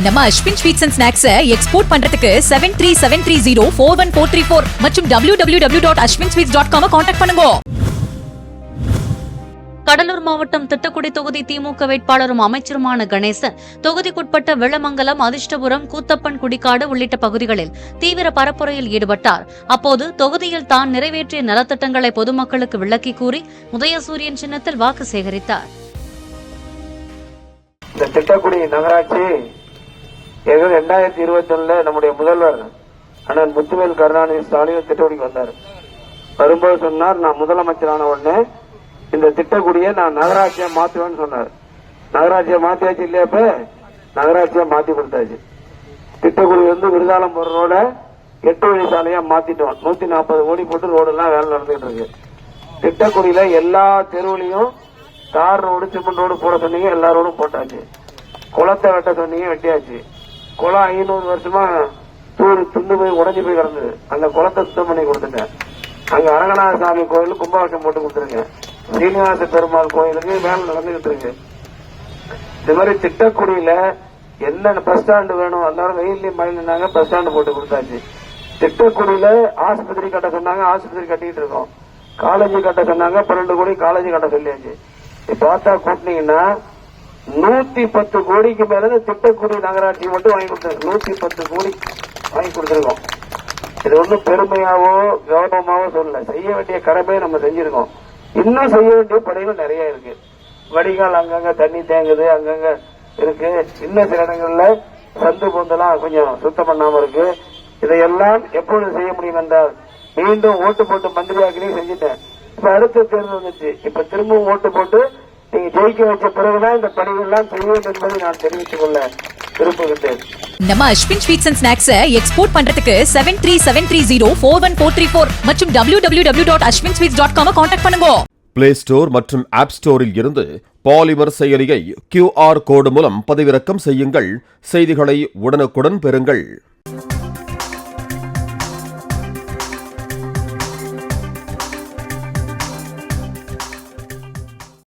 நம்ம Ashwin sweets and snacks export பண்றதுக்கு 7373041434 மற்றும் www.ashwinsweets.com கான்டாக்ட் பண்ணுங்க. கடலூர் மாவட்டம் திட்டக்குடி தொகுதி திமுக வேட்பாளரும் அமைச்சருமான கணேசன் தொகுதிக்குட்பட்ட வெள்ளமங்கலம், அதிர்ஷ்டபுரம், கூத்தப்பன், குடிக்காடு உள்ளிட்ட பகுதிகளில் தீவிர பரப்புரையில் ஈடுபட்டார். அப்போது தொகுதியில் தான் நிறைவேற்றிய நலத்திட்டங்களை பொதுமக்களுக்கு விளக்கி கூறி உதயசூரியன் சின்னத்தில் வாக்கு சேகரித்தார். இந்த திட்டக்குடி நகராட்சி 2021 நம்முடைய முதல்வர் அண்ணன் முத்துவேல் கருணாநிதி ஸ்டாலின் திட்டக்குடிக்கு வந்தார். வரும்போது சொன்னார், நான் முதலமைச்சரான உடனே இந்த திட்டக்குடியை நான் நகராட்சியா மாத்துவேன்னு சொன்னார். நகராட்சியா மாத்தியாச்சு இல்லையா? இப்ப நகராட்சியா மாத்தி கொடுத்தாச்சு. திட்டக்குடி விருதாலம் போற ரோட 8 வழி சாலையா மாத்திட்டோம். 140 கோடி போட்டு ரோடு எல்லாம் வேலை நடந்துட்டு இருக்கு. திட்டக்குடியில எல்லா தெருவுலையும் தார் ரோடு, சிமெண்ட் ரோடு போட சொன்னீங்க, எல்லா ரோடும் போட்டாச்சு. குளத்தை வெட்ட சொன்னீங்க, வெட்டியாச்சு. குளம் 500 வருஷமா துண்டு போய் உடஞ்சி போய் கிடந்தது. அந்த குளத்தை சுத்தம் பண்ணி கொடுத்துட்டேன். அங்க அரங்கநாத சாமி கோயிலுக்கு கும்பாபிஷேகம் போட்டு கொடுத்துருங்க. சீனிவாச பெருமாள் கோயிலுக்கு வேலை நடந்துகிட்டு இருக்கு. இந்த மாதிரி திட்டக்குடியில என்னென்ன பஸ் ஸ்டாண்டு வேணும், எல்லாரும் வெயிலையும் மழையினாங்க, பஸ் ஸ்டாண்டு போட்டு கொடுத்தாச்சு. திட்டக்குடியில ஆஸ்பத்திரி கட்ட சொன்னாங்க, ஆஸ்பத்திரி கட்டிட்டு இருக்கோம். காலேஜ் கட்ட சொன்னாங்க, 12 கோடி காலேஜ் கட்ட சொல்லியாச்சு. பார்த்தா கூட்டினீங்கன்னா 110 கோடிக்கு மேல திட்டக்குடி நகராட்சி மட்டும் வாங்கி கொடுத்தாங்க. 110 கோடி வாங்கி கொடுத்திருக்கோம். இது ஒன்றும் பெருமையாவோ கௌரவமாவோ சொல்லல, செய்ய வேண்டிய கடமையை நம்ம செஞ்சிருக்கோம். இன்னும் செய்ய வேண்டிய பணிகள் நிறைய இருக்கு. வடிகால் அங்கங்க தண்ணி தேங்குது, அங்கங்க இருக்கு. இன்னும் சில இடங்கள்ல சந்து பொந்தெல்லாம் கொஞ்சம் சுத்தம் பண்ணாம இருக்கு. இதையெல்லாம் எப்பொழுது செய்ய முடியும் என்றால், மீண்டும் ஓட்டு போட்டு மந்திரியாக்கினே செஞ்சுட்டேன். இப்ப அடுத்த தேர்தல் வந்துச்சு. இப்ப திரும்பவும் ஓட்டு போட்டு நீங்க ஜெயிக்க வச்ச பிறகுதான் இந்த பணிகள் எல்லாம் செய்யும் என்பதை நான் தெரிவித்துக் கொள்ள விரும்புகின்றேன். நம்ம Ashwin sweets and snacks export பண்றதுக்கு 7373041434 மற்றும் www.ashwinsweets.com கான்டாக்ட் பண்ணுங்க. பிளே ஸ்டோர் மற்றும் ஆப் ஸ்டோரில் இருந்து பாலிமர் செயலியை QR கோடு மூலம் பதிவிறக்கம் செய்யுங்கள். செய்திகளை உடனுக்குடன் பெறுங்கள்.